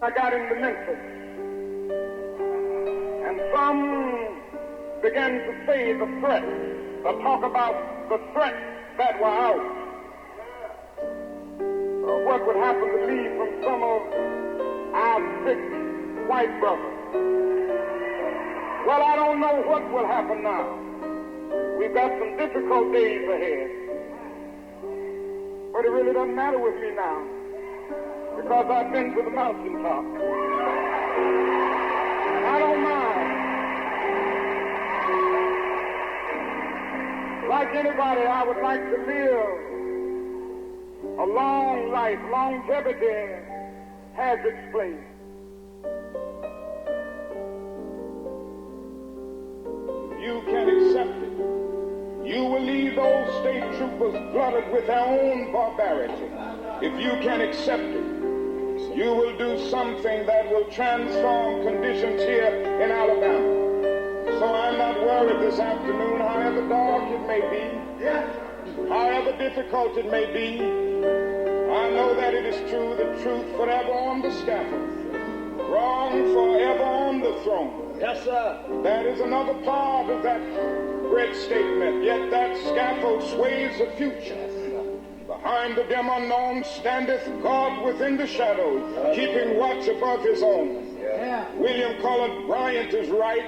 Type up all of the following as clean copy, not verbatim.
I got into Memphis, and some began to say the threat, talk about the threats that were out. What would happen to me from some of our sick white brothers? Well, I don't know what will happen now. We've got some difficult days ahead. But it really doesn't matter with me now, because I've been to the mountaintop. And I don't mind. Like anybody, I would like to live a long life. Longevity has its place. You can accept it. You will leave those state troopers glutted with their own barbarity. If you can accept it, you will do something that will transform conditions here in Alabama. So I'm not worried this afternoon, however dark it may be, however difficult it may be. I know that it is true, the truth forever on the scaffold, wrong forever on the throne. Yes, sir. That is another part of that great statement. Yet that scaffold sways the future. Behind the dim unknown standeth God within the shadows, keeping watch above his own. William Cullen Bryant is right.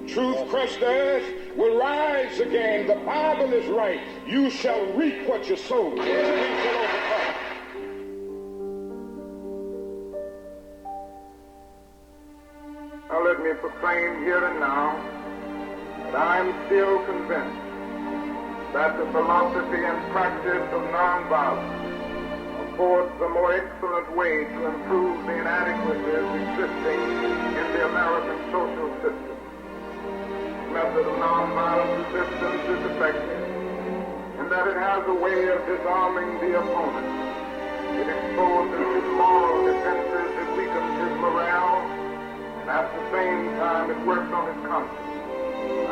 Truth crushed the earth will rise again. The Bible is right. You shall reap what you sow. We shall overcome. Now let me proclaim here and now that I am still convinced that the philosophy and practice of nonviolence affords a more excellent way to improve the inadequacies existing in the American social system. The method of nonviolent resistance is effective in that it has a way of disarming the opponent. It exposes his moral defenses, it weakens his morale, and at the same time it works on his conscience.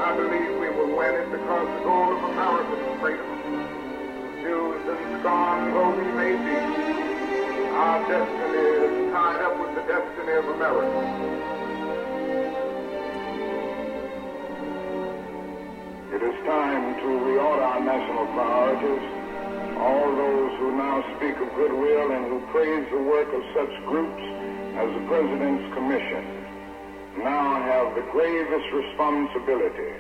I believe we will win it because the goal of America is freedom. Confused and scorned though we may be, our destiny is tied up with the destiny of America. It is time to reorder our national priorities. All those who now speak of goodwill and who praise the work of such groups as the President's Commission now have the gravest responsibility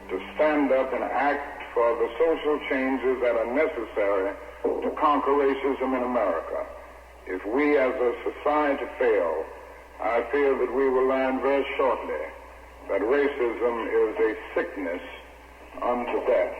to stand up and act for the social changes that are necessary to conquer racism in America. If we as a society fail, I fear that we will learn very shortly that racism is a sickness unto death.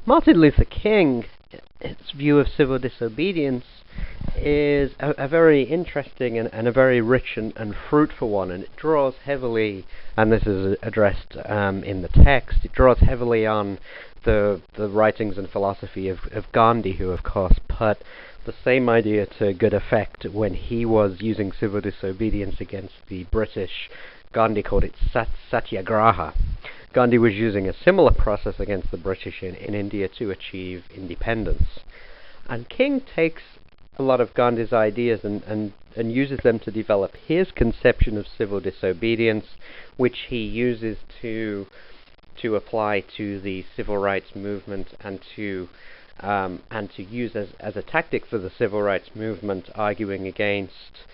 Martin Luther King, his view of civil disobedience is a very interesting and a very rich and fruitful one, and it draws heavily, and this is addressed in the text, it draws heavily on the writings and philosophy of Gandhi, who of course put the same idea to good effect when he was using civil disobedience against the British. Gandhi called it satyagraha. Gandhi was using a similar process against the British in India to achieve independence. And King takes a lot of Gandhi's ideas and uses them to develop his conception of civil disobedience, which he uses to apply to the civil rights movement and to use as a tactic for the civil rights movement, arguing against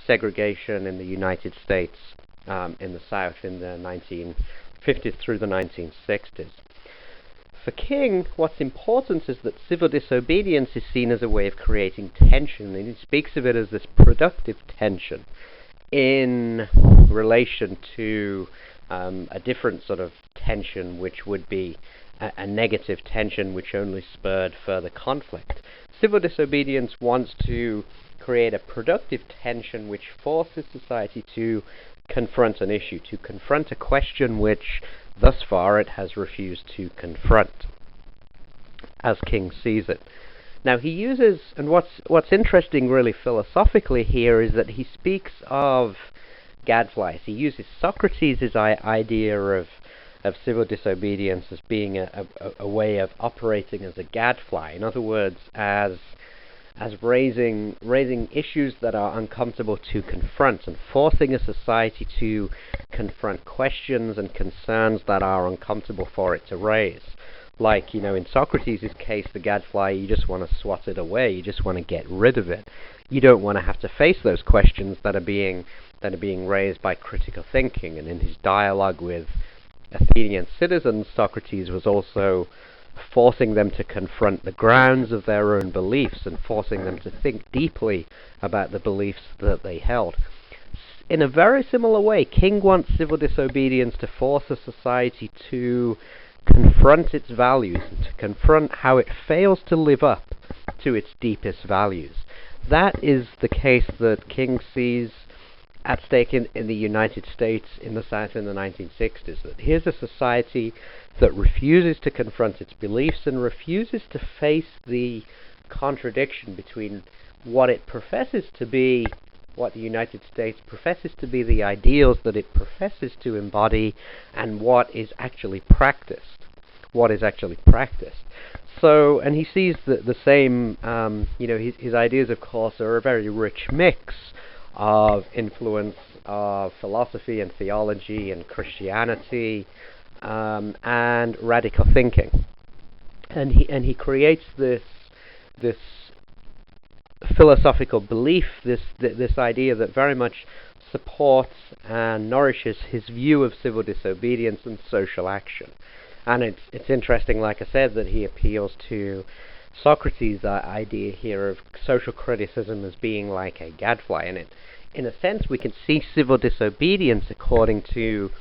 segregation in the United States, in the South in the 1950s through the 1960s. For King, what's important is that civil disobedience is seen as a way of creating tension, and he speaks of it as this productive tension in relation to a different sort of tension, which would be a negative tension which only spurred further conflict. Civil disobedience wants to create a productive tension which forces society to confront an issue, to confront a question which thus far it has refused to confront, as King sees it. Now he uses, and what's interesting really philosophically here is that he speaks of gadflies. He uses Socrates' idea of civil disobedience as being a way of operating as a gadfly. In other words, as raising issues that are uncomfortable to confront and forcing a society to confront questions and concerns that are uncomfortable for it to raise. Like, in Socrates' case, the gadfly, you just want to swat it away, you just want to get rid of it. You don't want to have to face those questions that are being raised by critical thinking. And in his dialogue with Athenian citizens, Socrates was also forcing them to confront the grounds of their own beliefs and forcing them to think deeply about the beliefs that they held. In a very similar way, King wants civil disobedience to force a society to confront its values and to confront how it fails to live up to its deepest values. That is the case that King sees at stake in the United States in the South in the 1960s. That here's a society that refuses to confront its beliefs and refuses to face the contradiction between what it professes to be, what the United States professes to be the ideals that it professes to embody, and what is actually practiced. So, and he sees the same, his ideas, of course, are a very rich mix of influence of philosophy and theology and Christianity, and radical thinking, and he creates this philosophical belief, this idea that very much supports and nourishes his view of civil disobedience and social action. And it's interesting, like I said, that he appeals to Socrates' idea here of social criticism as being like a gadfly, and in a sense we can see civil disobedience, according to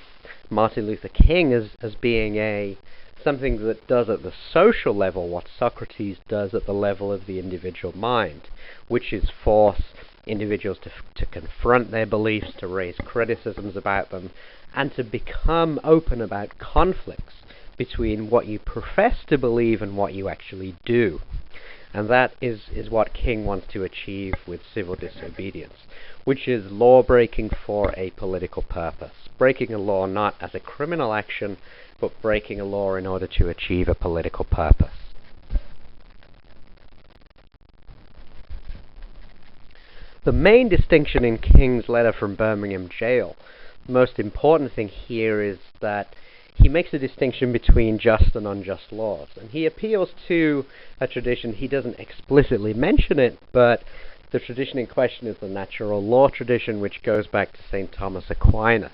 Martin Luther King, as being something that does at the social level what Socrates does at the level of the individual mind, which is force individuals to confront their beliefs, to raise criticisms about them, and to become open about conflicts between what you profess to believe and what you actually do. And that is what King wants to achieve with civil disobedience, which is law breaking for a political purpose. Breaking a law not as a criminal action, but breaking a law in order to achieve a political purpose. The main distinction in King's letter from Birmingham jail, the most important thing here is that he makes a distinction between just and unjust laws. And he appeals to a tradition, he doesn't explicitly mention it, but the tradition in question is the natural law tradition, which goes back to St. Thomas Aquinas.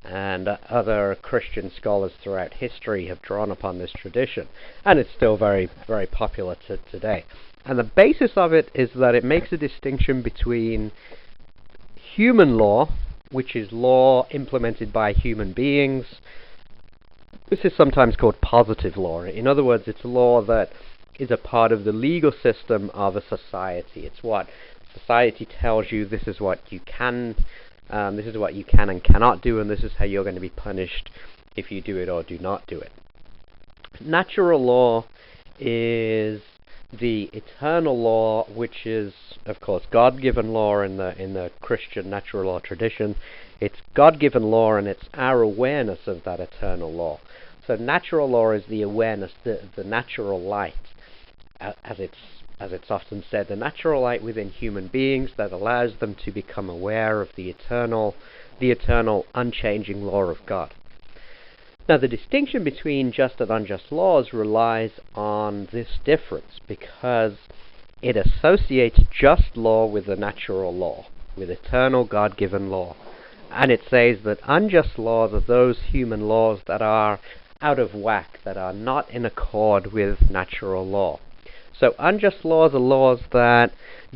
And other Christian scholars throughout history have drawn upon this tradition. And it's still very, very popular today. And the basis of it is that it makes a distinction between human law, which is law implemented by human beings, This is sometimes called positive law. In other words, it's law that is a part of the legal system of a society. It's what society tells you. This is what you can and cannot do, and this is how you're going to be punished if you do it or do not do it. Natural law is the eternal law, which is, of course, God-given law in the Christian natural law tradition. It's God-given law, and it's our awareness of that eternal law. So natural law is the awareness, the natural light, as it's often said, the natural light within human beings that allows them to become aware of the eternal, unchanging law of God. Now, the distinction between just and unjust laws relies on this difference, because it associates just law with the natural law, with eternal God-given law. And it says that unjust laws are those human laws that are out of whack, that are not in accord with natural law. So unjust laws are laws that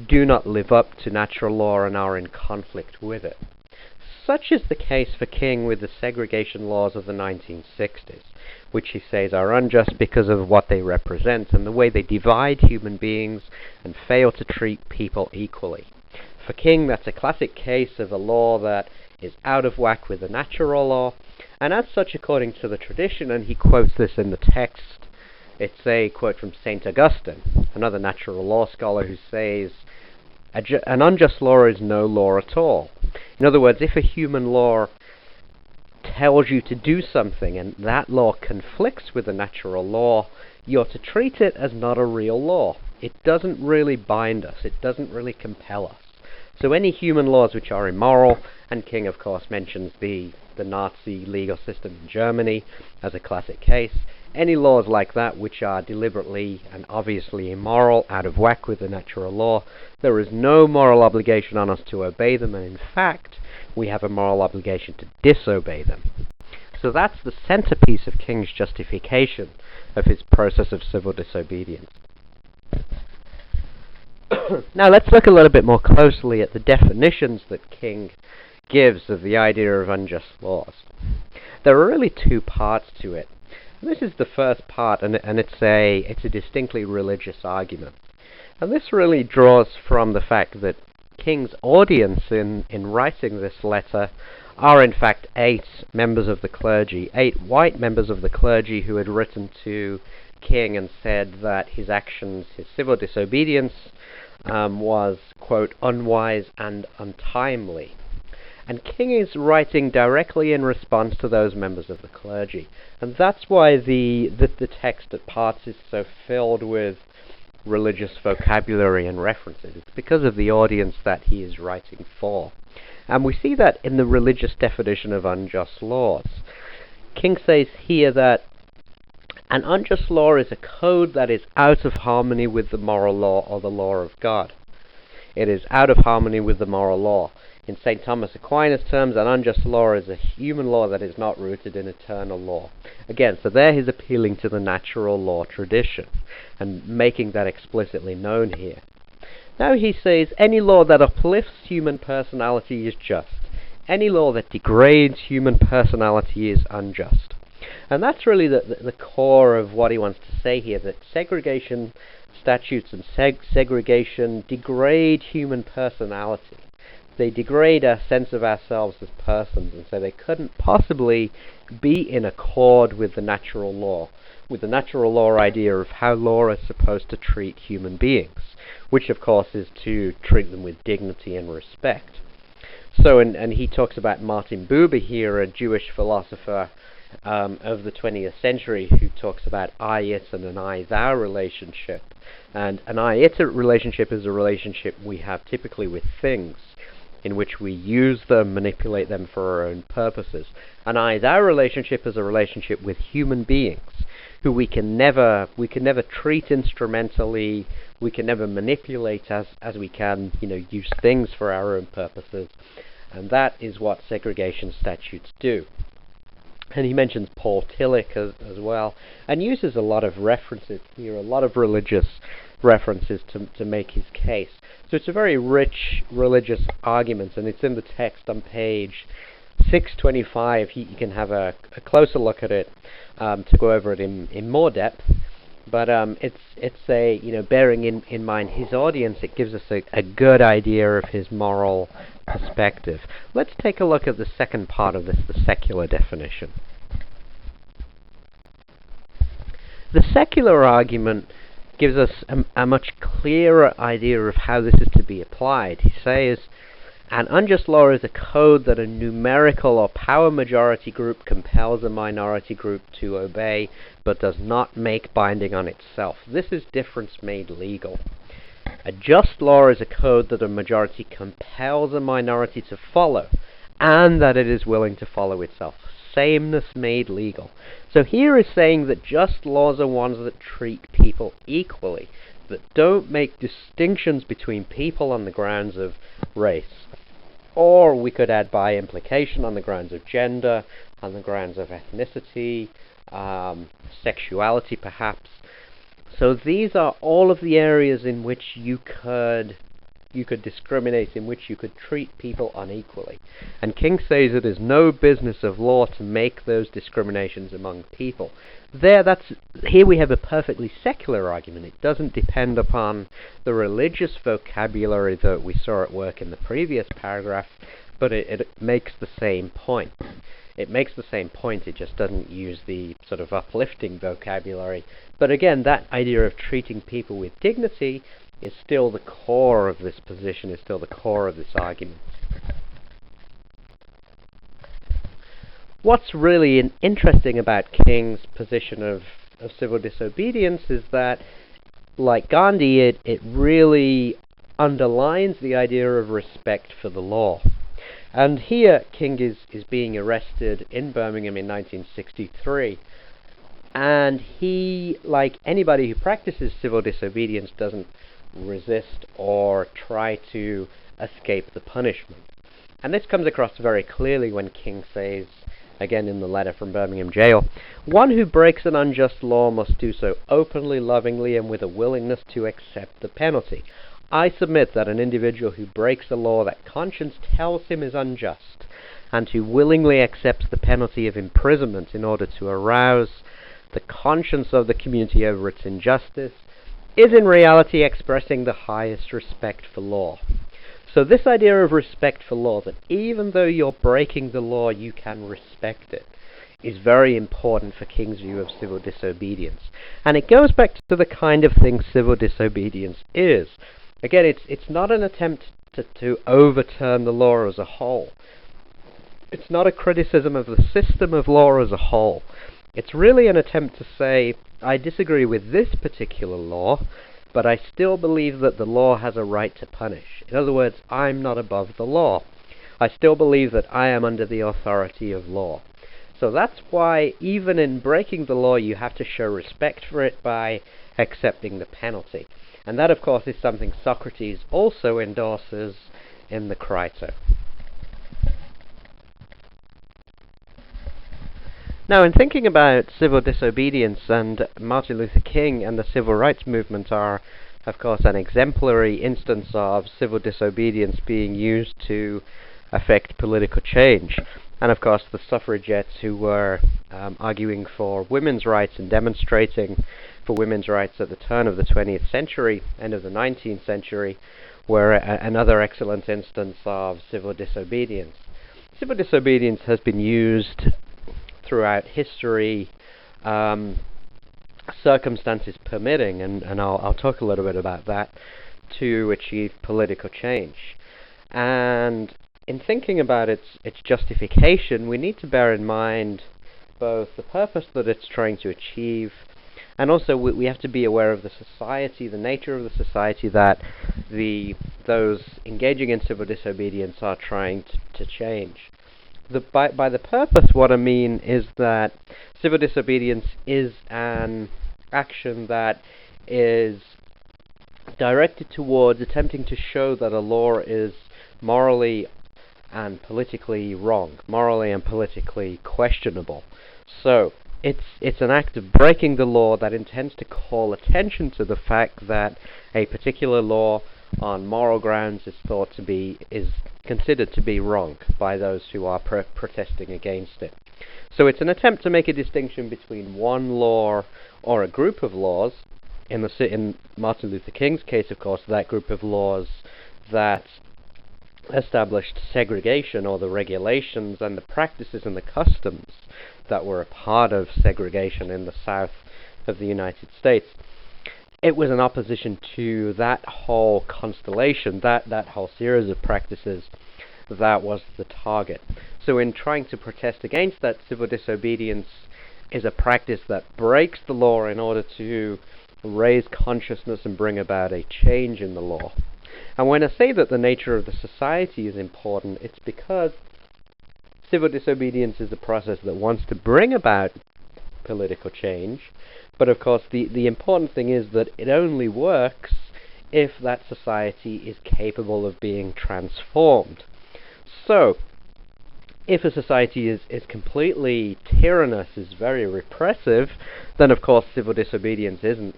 do not live up to natural law and are in conflict with it. Such is the case for King with the segregation laws of the 1960s, which he says are unjust because of what they represent and the way they divide human beings and fail to treat people equally. For King, that's a classic case of a law that is out of whack with the natural law, and as such, according to the tradition, and he quotes this in the text, it's a quote from St. Augustine, another natural law scholar, who says, an unjust law is no law at all. In other words, if a human law tells you to do something and that law conflicts with the natural law, you're to treat it as not a real law. It doesn't really bind us. It doesn't really compel us. So any human laws which are immoral, and King, of course, mentions the Nazi legal system in Germany as a classic case, any laws like that which are deliberately and obviously immoral, out of whack with the natural law, there is no moral obligation on us to obey them, and in fact, we have a moral obligation to disobey them. So that's the centerpiece of King's justification of his process of civil disobedience. Now let's look a little bit more closely at the definitions that King gives of the idea of unjust laws. There are really two parts to it. This is the first part, and it's a distinctly religious argument. And this really draws from the fact that King's audience in writing this letter are in fact 8 members of the clergy, 8 white members of the clergy who had written to King and said that his actions, his civil disobedience, was, quote, unwise and untimely. And King is writing directly in response to those members of the clergy. And that's why the text at parts is so filled with religious vocabulary and references. It's because of the audience that he is writing for. And we see that in the religious definition of unjust laws. King says here that an unjust law is a code that is out of harmony with the moral law or the law of God. It is out of harmony with the moral law. In St. Thomas Aquinas' terms, an unjust law is a human law that is not rooted in eternal law. Again, so there he's appealing to the natural law tradition and making that explicitly known here. Now he says, any law that uplifts human personality is just. Any law that degrades human personality is unjust. And that's really the core of what he wants to say here, that segregation statutes and segregation degrade human personality. They degrade our sense of ourselves as persons, and so they couldn't possibly be in accord with the natural law idea of how law is supposed to treat human beings, which of course is to treat them with dignity and respect. So, and he talks about Martin Buber here, a Jewish philosopher of the 20th century, who talks about I-it and an I-thou relationship. And an I-it relationship is a relationship we have typically with things, in which we use them, manipulate them for our own purposes. An I-thou relationship is a relationship with human beings, who we can never treat instrumentally, we can never manipulate as we can, use things for our own purposes. And that is what segregation statutes do. And he mentions Paul Tillich as well, and uses a lot of references here, a lot of religious references to make his case. So it's a very rich religious argument, and it's in the text on page 625, you can have a closer look at it to go over it in more depth. But it's a, bearing in mind his audience, it gives us a good idea of his moral perspective. Let's take a look at the second part of this, the secular definition. The secular argument gives us a much clearer idea of how this is to be applied. He says, an unjust law is a code that a numerical or power majority group compels a minority group to obey, but does not make binding on itself. This is difference made legal. A just law is a code that a majority compels a minority to follow, and that it is willing to follow itself. Sameness made legal. So here is saying that just laws are ones that treat people equally, that don't make distinctions between people on the grounds of race. Or we could add by implication on the grounds of gender, on the grounds of ethnicity, sexuality perhaps. So these are all of the areas in which you could discriminate, in which you could treat people unequally. And King says it is no business of law to make those discriminations among people. Here we have a perfectly secular argument. It doesn't depend upon the religious vocabulary that we saw at work in the previous paragraph, but it makes the same point. It makes the same point, it just doesn't use the sort of uplifting vocabulary. But again, that idea of treating people with dignity is still the core of this position, is still the core of this argument. What's really interesting about King's position of civil disobedience is that, like Gandhi, it really underlines the idea of respect for the law. And here King is being arrested in Birmingham in 1963. And he, like anybody who practices civil disobedience, doesn't resist or try to escape the punishment. And this comes across very clearly when King says, again in the letter from Birmingham jail, one who breaks an unjust law must do so openly, lovingly, and with a willingness to accept the penalty. I submit that an individual who breaks a law that conscience tells him is unjust, and who willingly accepts the penalty of imprisonment in order to arouse the conscience of the community over its injustice, is in reality expressing the highest respect for law. So this idea of respect for law, that even though you're breaking the law, you can respect it, is very important for King's view of civil disobedience. And it goes back to the kind of thing civil disobedience is. Again, it's not an attempt to overturn the law as a whole. It's not a criticism of the system of law as a whole. It's really an attempt to say, I disagree with this particular law, but I still believe that the law has a right to punish. In other words, I'm not above the law. I still believe that I am under the authority of law. So that's why even in breaking the law, you have to show respect for it by accepting the penalty. And that, of course, is something Socrates also endorses in the Crito. Now, in thinking about civil disobedience, and Martin Luther King and the civil rights movement are, of course, an exemplary instance of civil disobedience being used to affect political change. And, of course, the suffragettes who were arguing for women's rights and demonstrating for women's rights at the turn of the 20th century, end of the 19th century, were another excellent instance of civil disobedience. Civil disobedience has been used throughout history, circumstances permitting, and I'll talk a little bit about that, to achieve political change. And in thinking about its justification, we need to bear in mind both the purpose that it's trying to achieve, and also we have to be aware of the society, the nature of the society that those engaging in civil disobedience are trying to change. By the purpose, what I mean is that civil disobedience is an action that is directed towards attempting to show that a law is morally and politically wrong, morally and politically questionable. So it's an act of breaking the law that intends to call attention to the fact that a particular law on moral grounds is considered to be wrong by those who are protesting against it. So it's an attempt to make a distinction between one law or a group of laws. In Martin Luther King's case, of course, that group of laws that established segregation, or the regulations and the practices and the customs that were a part of segregation in the South of the United States. It was an opposition to that whole constellation, that whole series of practices that was the target. So in trying to protest against that, civil disobedience is a practice that breaks the law in order to raise consciousness and bring about a change in the law. And when I say that the nature of the society is important, it's because civil disobedience is a process that wants to bring about political change. But of course, the important thing is that it only works if that society is capable of being transformed. So, if a society is completely tyrannous, is very repressive, then of course civil disobedience isn't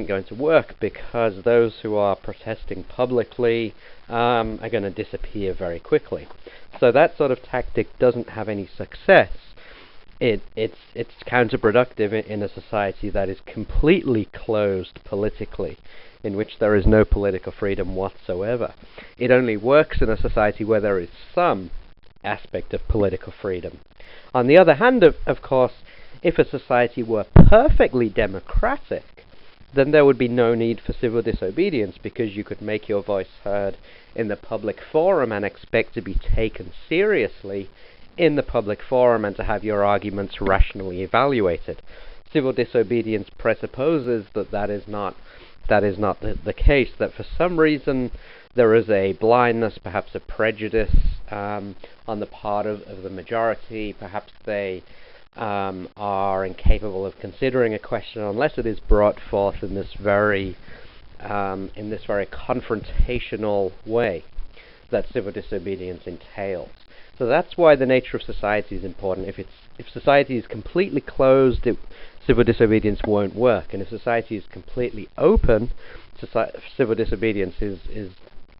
going to work, because those who are protesting publicly are going to disappear very quickly. So that sort of tactic doesn't have any success. It's counterproductive in a society that is completely closed politically, in which there is no political freedom whatsoever. It only works in a society where there is some aspect of political freedom. On the other hand, of course, if a society were perfectly democratic, then there would be no need for civil disobedience, because you could make your voice heard in the public forum and expect to be taken seriously in the public forum and to have your arguments rationally evaluated. Civil disobedience presupposes that is not the case, that for some reason there is a blindness, perhaps a prejudice on the part of the majority. Perhaps they are incapable of considering a question unless it is brought forth in this very confrontational way that civil disobedience entails. So that's why the nature of society is important. If society is completely closed, civil disobedience won't work. And if society is completely open, civil disobedience is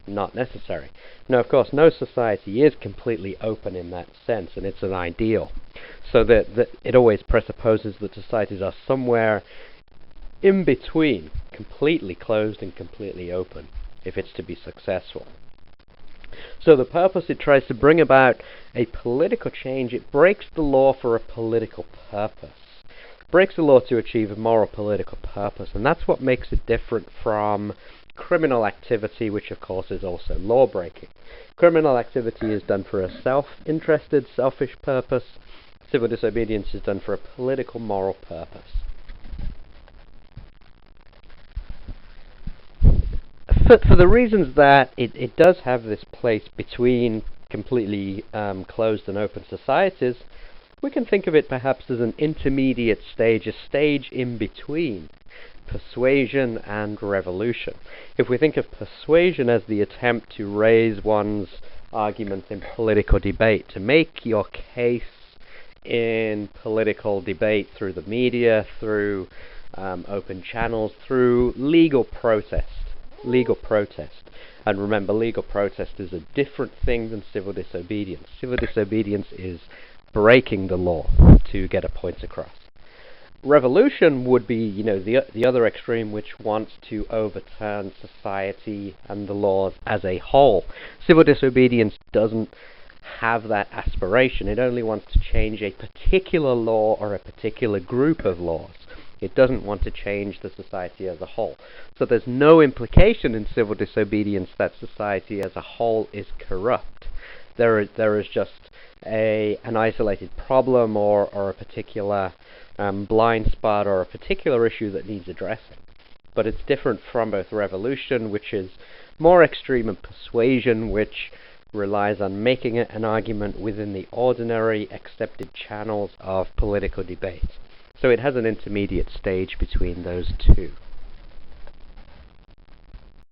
not necessary. Now, of course, no society is completely open in that sense, and it's an ideal. So that it always presupposes that societies are somewhere in between, completely closed and completely open, if it's to be successful. So the purpose, it tries to bring about a political change. It breaks the law for a political purpose. It breaks the law to achieve a moral political purpose, and that's what makes it different from criminal activity, which of course is also law-breaking. Criminal activity is done for a self-interested, selfish purpose. Civil disobedience is done for a political, moral purpose. For the reasons that it does have this place between completely closed and open societies, we can think of it perhaps as an intermediate stage, a stage in between persuasion and revolution. If we think of persuasion as the attempt to raise one's argument in political debate, to make your case in political debate through the media, through open channels, through legal protest. And remember, legal protest is a different thing than civil disobedience. Civil disobedience is breaking the law to get a point across. Revolution would be, the other extreme, which wants to overturn society and the laws as a whole. Civil disobedience doesn't have that aspiration. It only wants to change a particular law or a particular group of laws. It doesn't want to change the society as a whole. So there's no implication in civil disobedience that society as a whole is corrupt. There is just an isolated problem or a particular blind spot or a particular issue that needs addressing. But it's different from both revolution, which is more extreme, and persuasion, which relies on making an argument within the ordinary accepted channels of political debate. So it has an intermediate stage between those two.